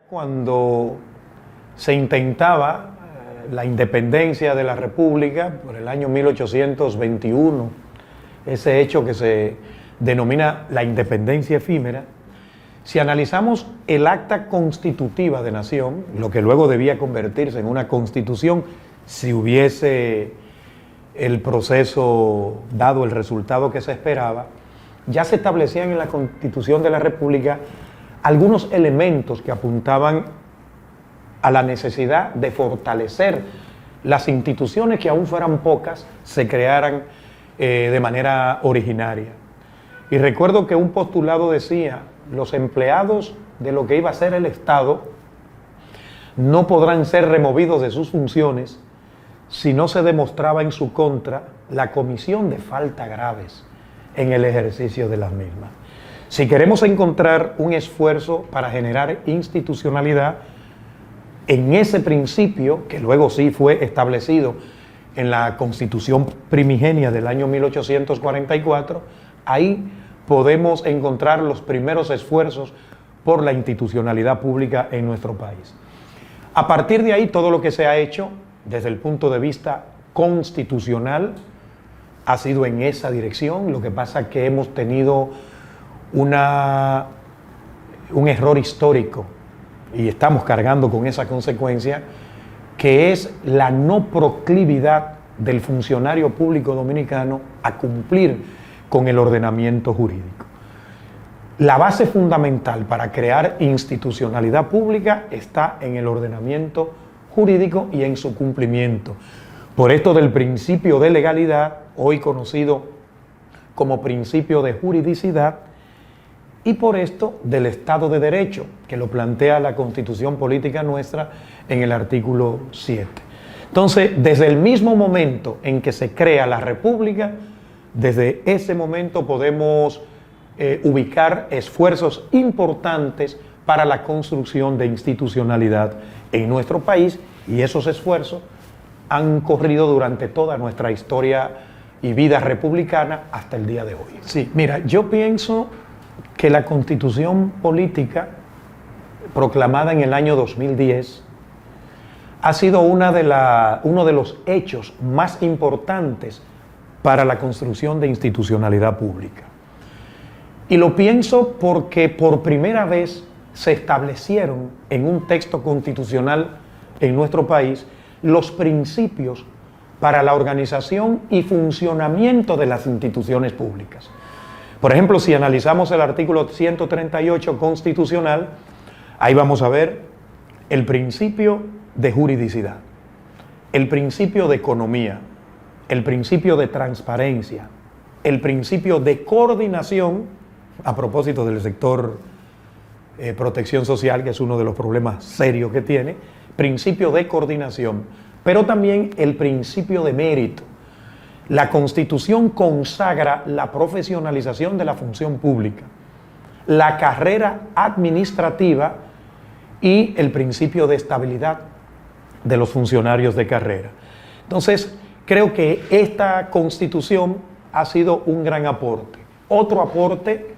Cuando se intentaba la independencia de la República por el año 1821, ese hecho que se denomina la independencia efímera, si analizamos el acta constitutiva de nación, lo que luego debía convertirse en una constitución si hubiese el proceso dado el resultado que se esperaba, ya se establecían en la Constitución de la República algunos elementos que apuntaban a la necesidad de fortalecer las instituciones que aún fueran pocas, se crearan de manera originaria. Y recuerdo que un postulado decía: los empleados de lo que iba a ser el Estado no podrán ser removidos de sus funciones si no se demostraba en su contra la comisión de faltas graves en el ejercicio de las mismas. Si queremos encontrar un esfuerzo para generar institucionalidad en ese principio, que luego sí fue establecido en la Constitución primigenia del año 1844, ahí podemos encontrar los primeros esfuerzos por la institucionalidad pública en nuestro país. A partir de ahí, todo lo que se ha hecho desde el punto de vista constitucional ha sido en esa dirección. Lo que pasa es que hemos tenido un error histórico y estamos cargando con esa consecuencia, que es la no proclividad del funcionario público dominicano a cumplir con el ordenamiento jurídico. La base fundamental para crear institucionalidad pública está en el ordenamiento jurídico y en su cumplimiento. Por esto del principio de legalidad, hoy conocido como principio de juridicidad, y por esto del Estado de Derecho, que lo plantea la Constitución Política nuestra en el artículo 7. Entonces, desde el mismo momento en que se crea la República, desde ese momento podemos ubicar esfuerzos importantes para la construcción de institucionalidad en nuestro país, y esos esfuerzos han corrido durante toda nuestra historia y vida republicana hasta el día de hoy. Sí, mira, yo pienso que la Constitución Política proclamada en el año 2010 ha sido uno de los hechos más importantes para la construcción de institucionalidad pública. Y lo pienso porque por primera vez se establecieron en un texto constitucional en nuestro país los principios para la organización y funcionamiento de las instituciones públicas. Por ejemplo, si analizamos el artículo 138 constitucional, ahí vamos a ver el principio de juridicidad, el principio de economía, el principio de transparencia, el principio de coordinación, a propósito del sector protección social, que es uno de los problemas serios que tiene, principio de coordinación, pero también el principio de mérito. La Constitución consagra la profesionalización de la función pública, la carrera administrativa y el principio de estabilidad de los funcionarios de carrera. Entonces, creo que esta Constitución ha sido un gran aporte. Otro aporte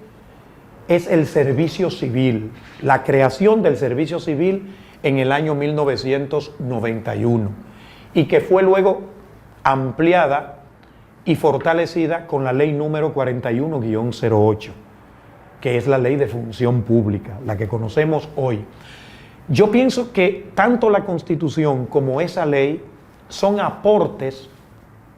es el servicio civil, la creación del servicio civil en el año 1991 y que fue luego ampliada y fortalecida con la ley número 41-08, que es la ley de función pública, la que conocemos hoy. Yo pienso que tanto la Constitución como esa ley son aportes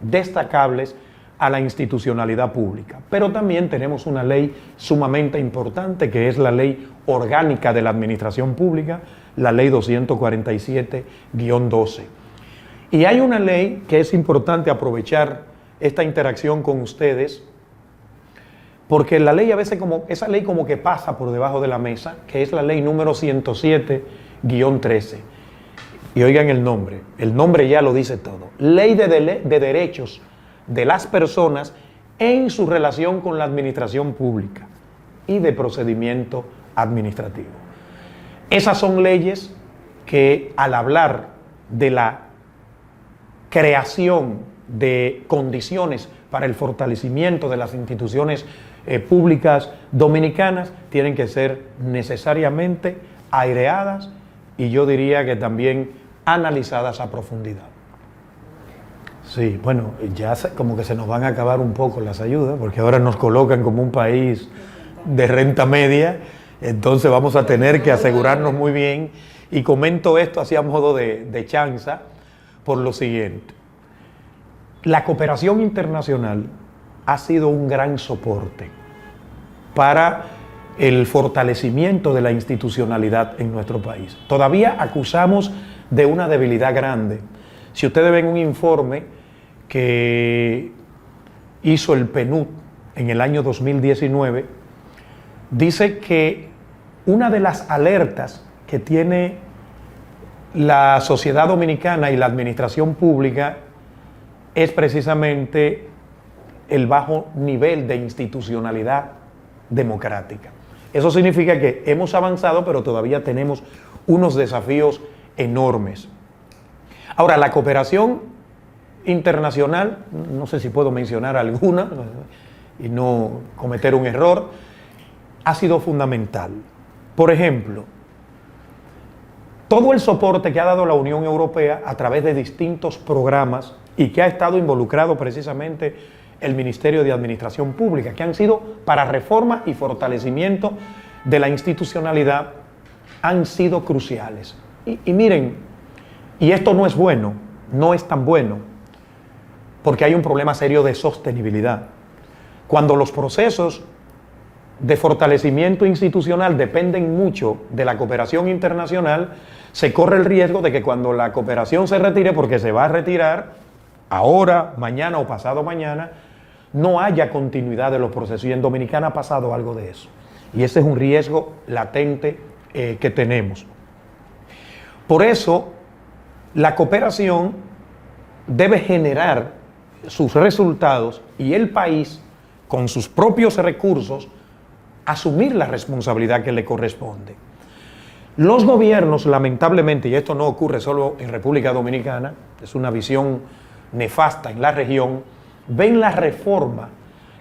destacables a la institucionalidad pública, pero también tenemos una ley sumamente importante, que es la Ley Orgánica de la Administración Pública, la Ley 247-12. Y hay una ley que es importante aprovechar esta interacción con ustedes, porque la ley a veces esa ley como que pasa por debajo de la mesa, que es la ley número 107-13. Y oigan el nombre ya lo dice todo. Ley de derechos de las personas en su relación con la administración pública y de procedimiento administrativo. Esas son leyes que, al hablar de la creación de condiciones para el fortalecimiento de las instituciones públicas dominicanas, tienen que ser necesariamente aireadas y yo diría que también analizadas a profundidad. Sí, bueno, ya como que se nos van a acabar un poco las ayudas, porque ahora nos colocan como un país de renta media, entonces vamos a tener que asegurarnos muy bien. Y comento esto así a modo de chanza por lo siguiente. La cooperación internacional ha sido un gran soporte para el fortalecimiento de la institucionalidad en nuestro país. Todavía acusamos de una debilidad grande. Si ustedes ven un informe que hizo el PNUD en el año 2019, dice que una de las alertas que tiene la sociedad dominicana y la administración pública es precisamente el bajo nivel de institucionalidad democrática. Eso significa que hemos avanzado, pero todavía tenemos unos desafíos enormes. Ahora, la cooperación internacional, no sé si puedo mencionar alguna y no cometer un error, ha sido fundamental. Por ejemplo, todo el soporte que ha dado la Unión Europea a través de distintos programas y que ha estado involucrado precisamente el Ministerio de Administración Pública, que han sido para reforma y fortalecimiento de la institucionalidad, han sido cruciales. Y miren, y esto no es bueno, no es tan bueno, porque hay un problema serio de sostenibilidad. Cuando los procesos de fortalecimiento institucional dependen mucho de la cooperación internacional, se corre el riesgo de que cuando la cooperación se retire, porque se va a retirar ahora, mañana o pasado mañana, no haya continuidad de los procesos. Y en Dominicana ha pasado algo de eso. Y ese es un riesgo latente que tenemos. Por eso, la cooperación debe generar sus resultados y el país, con sus propios recursos, asumir la responsabilidad que le corresponde. Los gobiernos, lamentablemente, y esto no ocurre solo en República Dominicana, es una visión nefasta en la región, ven la reforma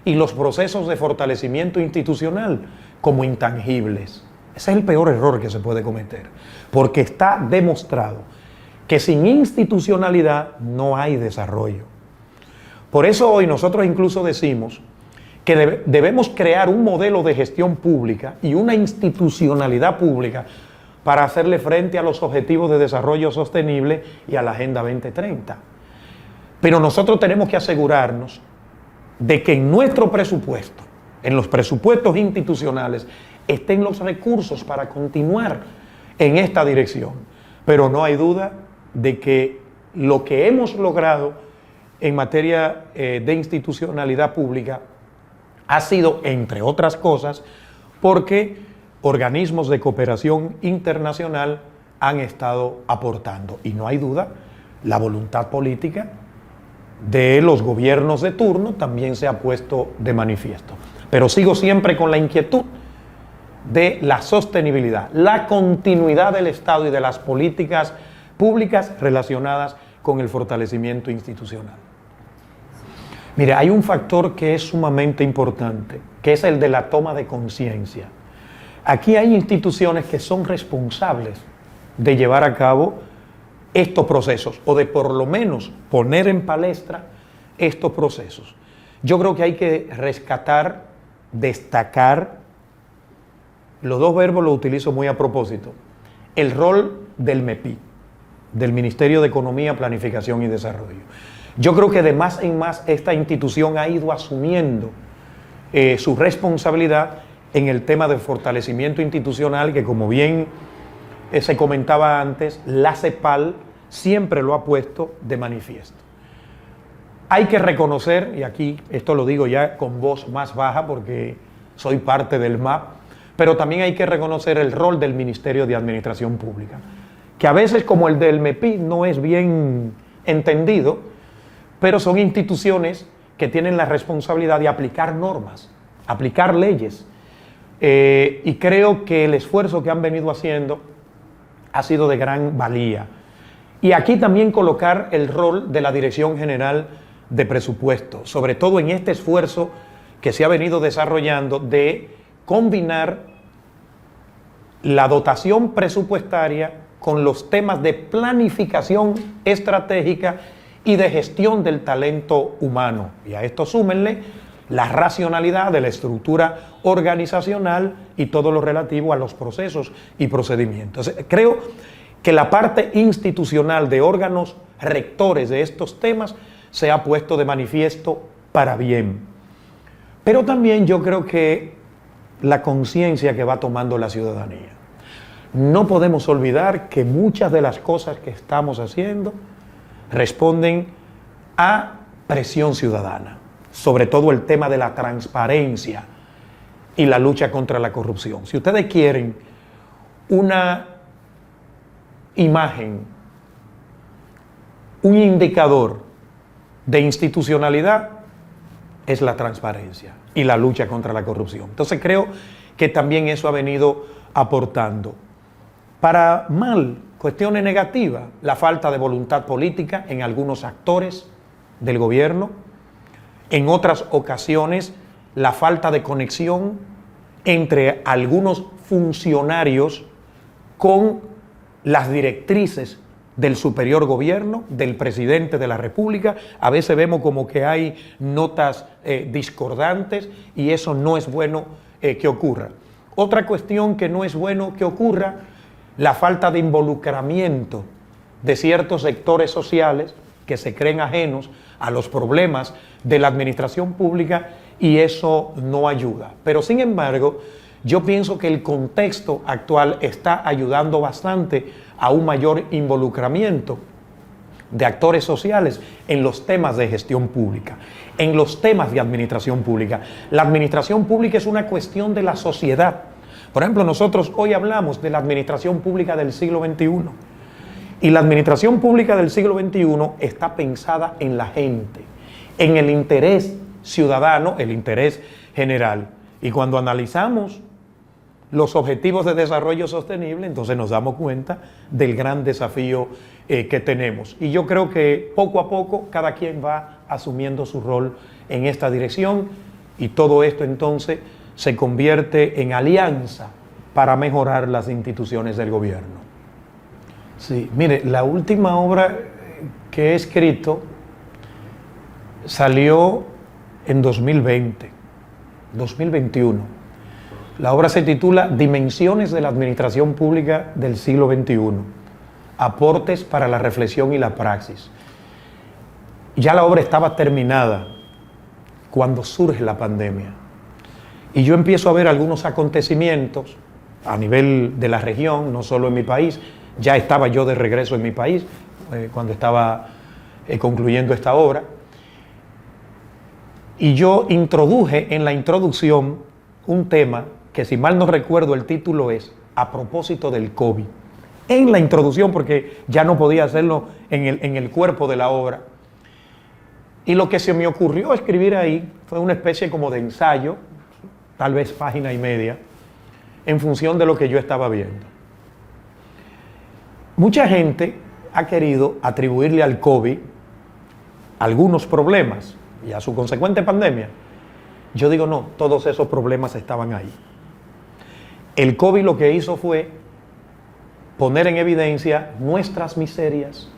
y los procesos de fortalecimiento institucional como intangibles. Ese es el peor error que se puede cometer, porque está demostrado que sin institucionalidad no hay desarrollo. Por eso hoy nosotros incluso decimos que debemos crear un modelo de gestión pública y una institucionalidad pública para hacerle frente a los objetivos de desarrollo sostenible y a la Agenda 2030. Pero nosotros tenemos que asegurarnos de que en nuestro presupuesto, en los presupuestos institucionales, estén los recursos para continuar en esta dirección. Pero no hay duda de que lo que hemos logrado en materia de institucionalidad pública ha sido, entre otras cosas, porque organismos de cooperación internacional han estado aportando. Y no hay duda, la voluntad política de los gobiernos de turno también se ha puesto de manifiesto. Pero sigo siempre con la inquietud de la sostenibilidad, la continuidad del Estado y de las políticas públicas relacionadas con el fortalecimiento institucional. Mire, hay un factor que es sumamente importante, que es el de la toma de conciencia. Aquí hay instituciones que son responsables de llevar a cabo estos procesos, o de por lo menos poner en palestra estos procesos. Yo creo que hay que rescatar, destacar, los dos verbos los utilizo muy a propósito, el rol del MEPI, del Ministerio de Economía, Planificación y Desarrollo. Yo creo que de más en más esta institución ha ido asumiendo su responsabilidad en el tema de fortalecimiento institucional, que como bien se comentaba antes, la CEPAL siempre lo ha puesto de manifiesto. Hay que reconocer, y aquí esto lo digo ya con voz más baja porque soy parte del MAP, pero también hay que reconocer el rol del Ministerio de Administración Pública, que a veces, como el del MEPI, no es bien entendido, pero son instituciones que tienen la responsabilidad de aplicar normas, aplicar leyes, y creo que el esfuerzo que han venido haciendo ha sido de gran valía. Y aquí también colocar el rol de la Dirección General de Presupuesto, sobre todo en este esfuerzo que se ha venido desarrollando de combinar la dotación presupuestaria con los temas de planificación estratégica y de gestión del talento humano. Y a esto súmenle la racionalidad de la estructura organizacional y todo lo relativo a los procesos y procedimientos. Creo que la parte institucional de órganos rectores de estos temas se ha puesto de manifiesto para bien. Pero también yo creo que la conciencia que va tomando la ciudadanía. No podemos olvidar que muchas de las cosas que estamos haciendo responden a presión ciudadana, sobre todo el tema de la transparencia y la lucha contra la corrupción. Si ustedes quieren una imagen, un indicador de institucionalidad, es la transparencia y la lucha contra la corrupción. Entonces creo que también eso ha venido aportando. Para mal, cuestiones negativas, la falta de voluntad política en algunos actores del gobierno, en otras ocasiones la falta de conexión entre algunos funcionarios con las directrices del superior gobierno, del presidente de la República. A veces vemos como que hay notas discordantes y eso no es bueno que ocurra. Otra cuestión que no es bueno que ocurra, la falta de involucramiento de ciertos sectores sociales que se creen ajenos a los problemas de la administración pública y eso no ayuda. Pero sin embargo, yo pienso que el contexto actual está ayudando bastante a un mayor involucramiento de actores sociales en los temas de gestión pública, en los temas de administración pública. La administración pública es una cuestión de la sociedad. Por ejemplo, nosotros hoy hablamos de la administración pública del siglo XXI. Y la administración pública del siglo XXI está pensada en la gente, en el interés ciudadano, el interés general. Y cuando analizamos los objetivos de desarrollo sostenible, entonces nos damos cuenta del gran desafío que tenemos. Y yo creo que poco a poco cada quien va asumiendo su rol en esta dirección y todo esto entonces se convierte en alianza para mejorar las instituciones del gobierno. Sí, mire, la última obra que he escrito salió en 2021. La obra se titula Dimensiones de la Administración Pública del siglo XXI, aportes para la reflexión y la praxis. Ya la obra estaba terminada cuando surge la pandemia. Y yo empiezo a ver algunos acontecimientos a nivel de la región, no solo en mi país. Ya estaba yo de regreso en mi país cuando estaba concluyendo esta obra. Y yo introduje en la introducción un tema que, si mal no recuerdo, el título es A propósito del COVID. En la introducción, porque ya no podía hacerlo en el cuerpo de la obra. Y lo que se me ocurrió escribir ahí fue una especie como de ensayo, tal vez página y media, en función de lo que yo estaba viendo. Mucha gente ha querido atribuirle al COVID algunos problemas y a su consecuente pandemia. Yo digo no, todos esos problemas estaban ahí. El COVID lo que hizo fue poner en evidencia nuestras miserias,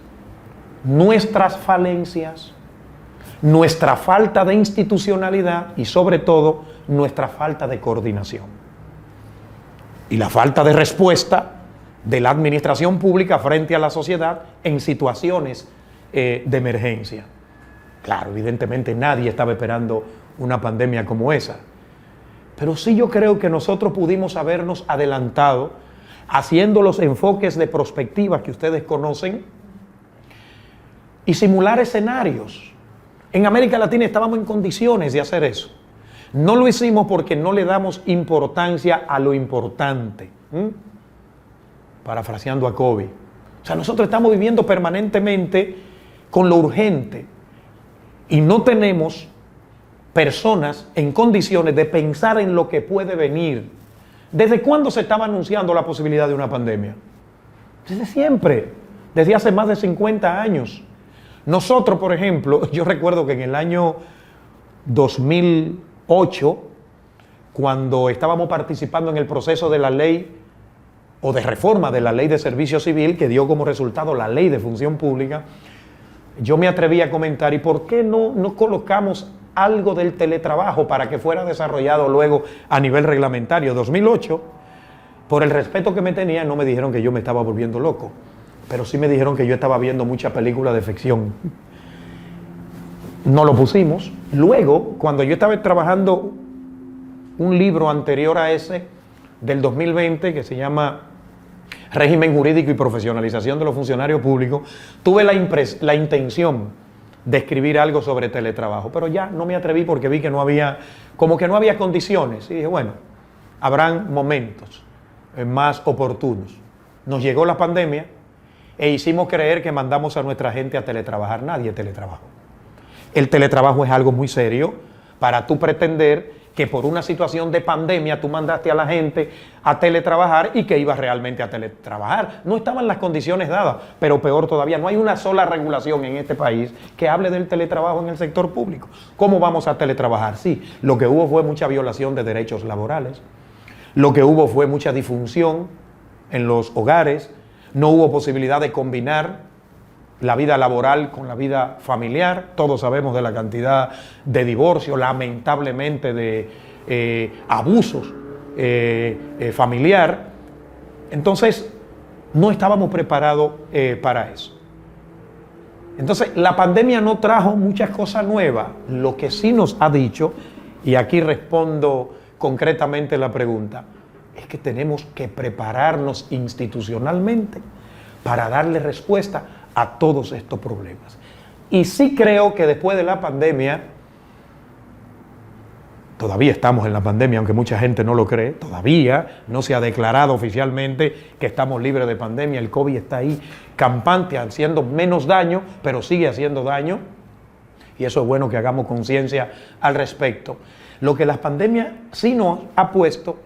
nuestras falencias, nuestra falta de institucionalidad y sobre todo nuestra falta de coordinación. Y la falta de respuesta de la administración pública frente a la sociedad en situaciones de emergencia. Claro, evidentemente nadie estaba esperando una pandemia como esa. Pero sí yo creo que nosotros pudimos habernos adelantado haciendo los enfoques de perspectiva que ustedes conocen y simular escenarios. En América Latina estábamos en condiciones de hacer eso. No lo hicimos porque no le damos importancia a lo importante. Parafraseando a Kobe. O sea, nosotros estamos viviendo permanentemente con lo urgente y no tenemos personas en condiciones de pensar en lo que puede venir. ¿Desde cuándo se estaba anunciando la posibilidad de una pandemia? Desde siempre, desde hace más de 50 años. Nosotros, por ejemplo, yo recuerdo que en el año 2008, cuando estábamos participando en el proceso de la ley o de reforma de la ley de servicio civil que dio como resultado la ley de función pública, yo me atreví a comentar, ¿y por qué no colocamos algo del teletrabajo para que fuera desarrollado luego a nivel reglamentario? 2008, por el respeto que me tenían, no me dijeron que yo me estaba volviendo loco, pero sí me dijeron que yo estaba viendo mucha película de ficción. No lo pusimos. Luego, cuando yo estaba trabajando un libro anterior a ese, del 2020, que se llama Régimen Jurídico y Profesionalización de los Funcionarios Públicos, tuve la intención de escribir algo sobre teletrabajo, pero ya no me atreví porque vi que no había, como que no había condiciones, y dije, bueno, habrán momentos más oportunos. Nos llegó la pandemia e hicimos creer que mandamos a nuestra gente a teletrabajar. Nadie teletrabajó. El teletrabajo es algo muy serio para tú pretender que por una situación de pandemia tú mandaste a la gente a teletrabajar y que ibas realmente a teletrabajar. No estaban las condiciones dadas, pero peor todavía, no hay una sola regulación en este país que hable del teletrabajo en el sector público. ¿Cómo vamos a teletrabajar? Sí, lo que hubo fue mucha violación de derechos laborales, lo que hubo fue mucha disfunción en los hogares, no hubo posibilidad de combinar la vida laboral con la vida familiar. Todos sabemos de la cantidad de divorcios, lamentablemente de abusos familiar. Entonces, no estábamos preparados para eso. Entonces, la pandemia no trajo muchas cosas nuevas. Lo que sí nos ha dicho, y aquí respondo concretamente la pregunta, es que tenemos que prepararnos institucionalmente para darle respuesta a todos estos problemas. Y sí creo que después de la pandemia, todavía estamos en la pandemia, aunque mucha gente no lo cree, todavía no se ha declarado oficialmente que estamos libres de pandemia, el COVID está ahí campante, haciendo menos daño, pero sigue haciendo daño, y eso es bueno que hagamos conciencia al respecto. Lo que la pandemia sí nos ha puesto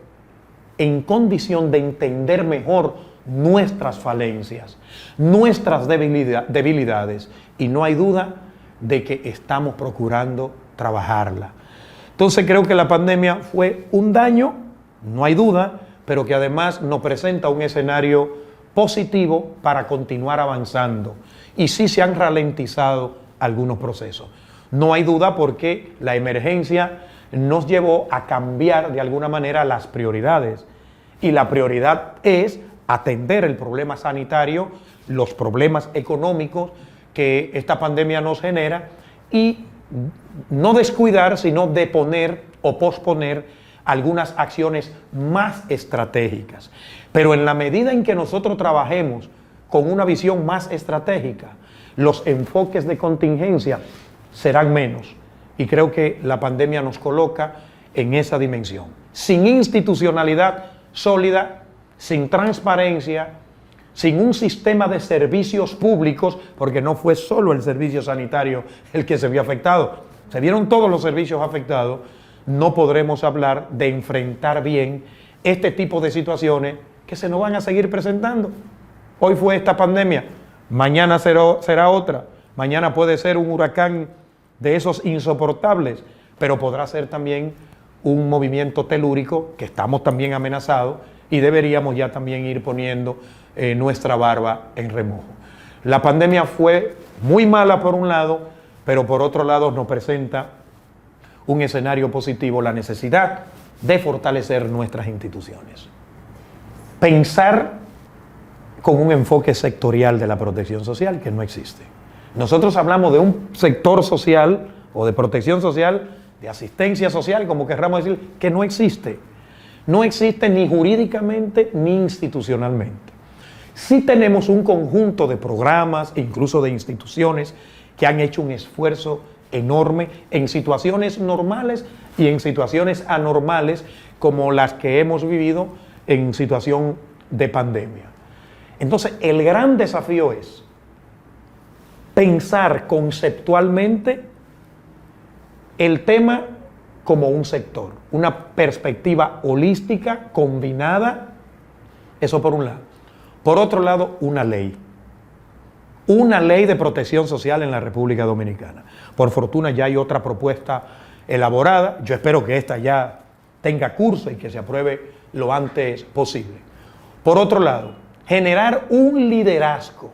en condición de entender mejor nuestras falencias, nuestras debilidades, y no hay duda de que estamos procurando trabajarla. Entonces creo que la pandemia fue un daño, no hay duda, pero que además nos presenta un escenario positivo para continuar avanzando, y sí se han ralentizado algunos procesos. No hay duda porque la emergencia nos llevó a cambiar de alguna manera las prioridades, y la prioridad es atender el problema sanitario, los problemas económicos que esta pandemia nos genera, y no descuidar, sino deponer o posponer algunas acciones más estratégicas. Pero en la medida en que nosotros trabajemos con una visión más estratégica, los enfoques de contingencia serán menos. Y creo que la pandemia nos coloca en esa dimensión. Sin institucionalidad sólida, sin transparencia, sin un sistema de servicios públicos, porque no fue solo el servicio sanitario el que se vio afectado, se vieron todos los servicios afectados, no podremos hablar de enfrentar bien este tipo de situaciones que se nos van a seguir presentando. Hoy fue esta pandemia, mañana será otra, mañana puede ser un huracán de esos insoportables, pero podrá ser también un movimiento telúrico que estamos también amenazados, y deberíamos ya también ir poniendo nuestra barba en remojo. La pandemia fue muy mala por un lado, pero por otro lado nos presenta un escenario positivo, la necesidad de fortalecer nuestras instituciones. Pensar con un enfoque sectorial de la protección social que no existe. Nosotros hablamos de un sector social o de protección social, de asistencia social, como querramos decir, que no existe. No existe ni jurídicamente ni institucionalmente. Sí tenemos un conjunto de programas, incluso de instituciones, que han hecho un esfuerzo enorme en situaciones normales y en situaciones anormales como las que hemos vivido en situación de pandemia. Entonces, el gran desafío es pensar conceptualmente el tema como un sector, una perspectiva holística, combinada, eso por un lado. Por otro lado, una ley de protección social en la República Dominicana. Por fortuna ya hay otra propuesta elaborada, yo espero que esta ya tenga curso y que se apruebe lo antes posible. Por otro lado, generar un liderazgo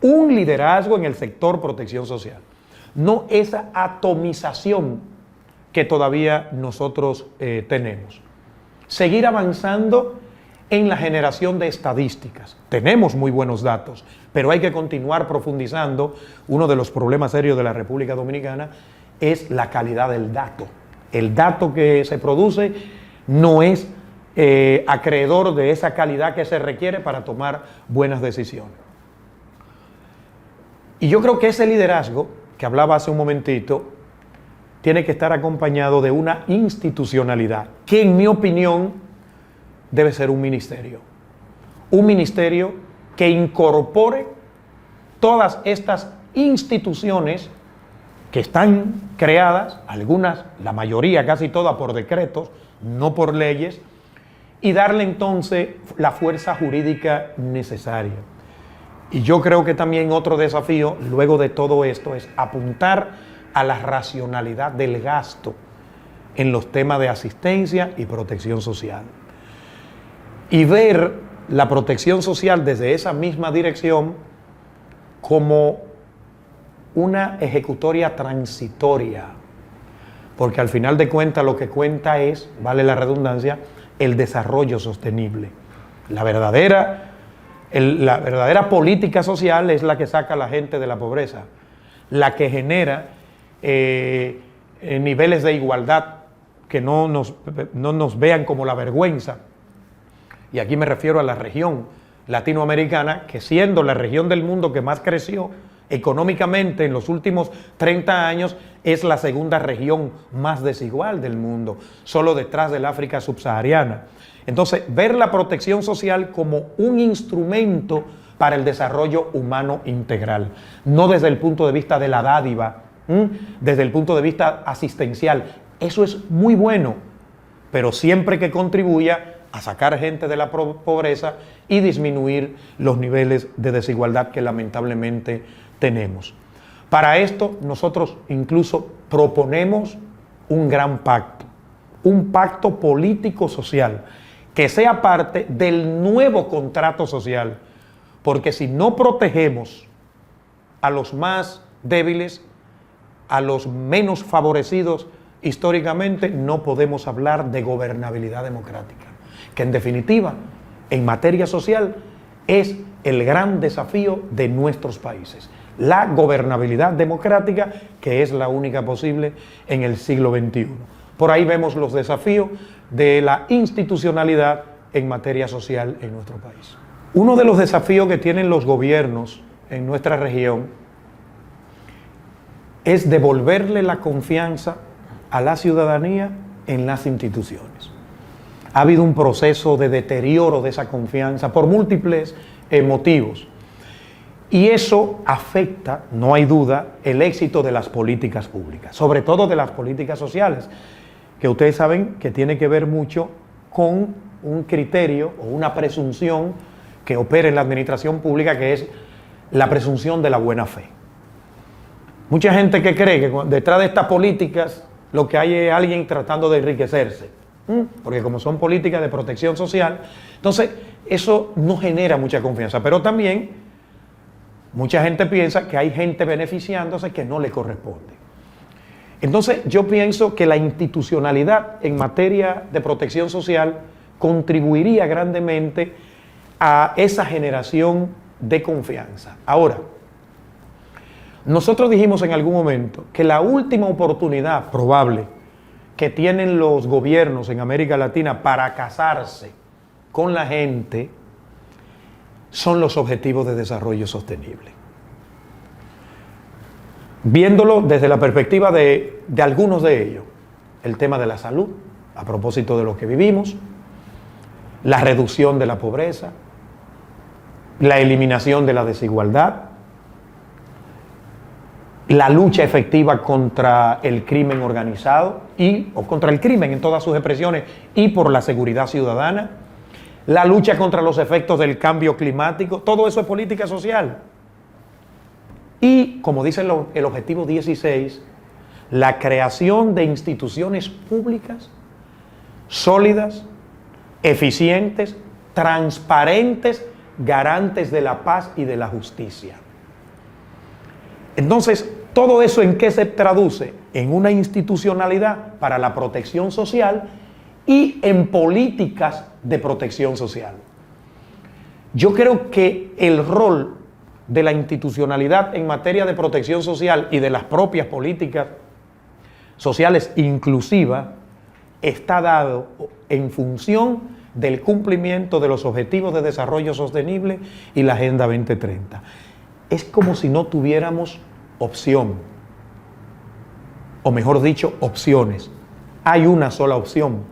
en el sector protección social. No esa atomización que todavía nosotros tenemos. Seguir avanzando en la generación de estadísticas. Tenemos muy buenos datos, pero hay que continuar profundizando. Uno de los problemas serios de la República Dominicana es la calidad del dato. El dato que se produce no es acreedor de esa calidad que se requiere para tomar buenas decisiones. Y yo creo que ese liderazgo, que hablaba hace un momentito, tiene que estar acompañado de una institucionalidad, que en mi opinión debe ser un ministerio. Un ministerio que incorpore todas estas instituciones que están creadas, algunas, la mayoría, casi todas por decretos, no por leyes, y darle entonces la fuerza jurídica necesaria. Y yo creo que también otro desafío, luego de todo esto, es apuntar a la racionalidad del gasto en los temas de asistencia y protección social. Y ver la protección social desde esa misma dirección como una ejecutoria transitoria. Porque al final de cuentas lo que cuenta es, vale la redundancia, el desarrollo sostenible. La verdadera política social es la que saca a la gente de la pobreza, la que genera niveles de igualdad que no nos vean como la vergüenza. Y aquí me refiero a la región latinoamericana, que siendo la región del mundo que más creció económicamente en los últimos 30 años, es la segunda región más desigual del mundo, solo detrás del África subsahariana. Entonces, ver la protección social como un instrumento para el desarrollo humano integral, no desde el punto de vista de la dádiva, desde el punto de vista asistencial. Eso es muy bueno, pero siempre que contribuya a sacar gente de la pobreza y disminuir los niveles de desigualdad que lamentablemente tenemos. Para esto nosotros incluso proponemos un gran pacto, un pacto político-social que sea parte del nuevo contrato social, porque si no protegemos a los más débiles, a los menos favorecidos históricamente, no podemos hablar de gobernabilidad democrática, que en definitiva, en materia social, es el gran desafío de nuestros países. La gobernabilidad democrática, que es la única posible en el siglo XXI. Por ahí vemos los desafíos de la institucionalidad en materia social en nuestro país. Uno de los desafíos que tienen los gobiernos en nuestra región es devolverle la confianza a la ciudadanía en las instituciones. Ha habido un proceso de deterioro de esa confianza por múltiples motivos. Y eso afecta, no hay duda, el éxito de las políticas públicas, sobre todo de las políticas sociales, que ustedes saben que tiene que ver mucho con un criterio o una presunción que opera en la administración pública, que es la presunción de la buena fe. Mucha gente que cree que detrás de estas políticas lo que hay es alguien tratando de enriquecerse, porque como son políticas de protección social, entonces eso no genera mucha confianza, pero también mucha gente piensa que hay gente beneficiándose que no le corresponde. Entonces yo pienso que la institucionalidad en materia de protección social contribuiría grandemente a esa generación de confianza. Ahora, nosotros dijimos en algún momento que la última oportunidad probable que tienen los gobiernos en América Latina para casarse con la gente son los objetivos de desarrollo sostenible. Viéndolo desde la perspectiva de algunos de ellos, el tema de la salud, a propósito de lo que vivimos, la reducción de la pobreza, la eliminación de la desigualdad, la lucha efectiva contra el crimen organizado o contra el crimen en todas sus expresiones y por la seguridad ciudadana, la lucha contra los efectos del cambio climático, todo eso es política social. Y, como dice el objetivo 16, la creación de instituciones públicas sólidas, eficientes transparentes, garantes de la paz y de la justicia. Entonces, ¿todo eso en qué se traduce? En una institucionalidad para la protección social y en políticas de protección social. Yo creo que el rol de la institucionalidad en materia de protección social y de las propias políticas sociales inclusivas está dado en función del cumplimiento de los Objetivos de Desarrollo Sostenible y la Agenda 2030. Es como si no tuviéramos opción, o mejor dicho, opciones. Hay una sola opción: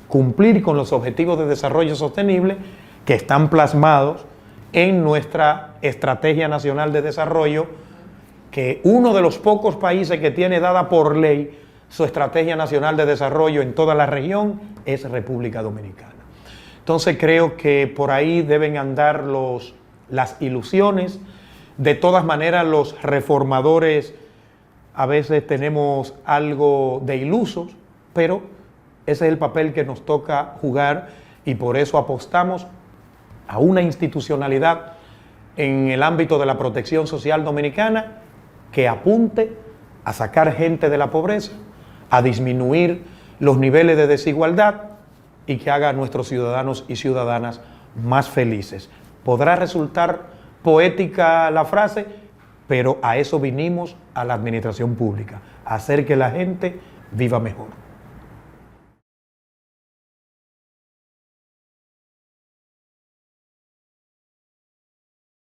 cumplir con los Objetivos de Desarrollo Sostenible que están plasmados en nuestra Estrategia Nacional de Desarrollo, que uno de los pocos países que tiene dada por ley su Estrategia Nacional de Desarrollo en toda la región es República Dominicana. Entonces creo que por ahí deben andar las ilusiones. De todas maneras, los reformadores a veces tenemos algo de ilusos, pero ese es el papel que nos toca jugar y por eso apostamos a una institucionalidad en el ámbito de la protección social dominicana que apunte a sacar gente de la pobreza, a disminuir los niveles de desigualdad y que haga a nuestros ciudadanos y ciudadanas más felices. Podrá resultar poética la frase, pero a eso vinimos a la administración pública, a hacer que la gente viva mejor.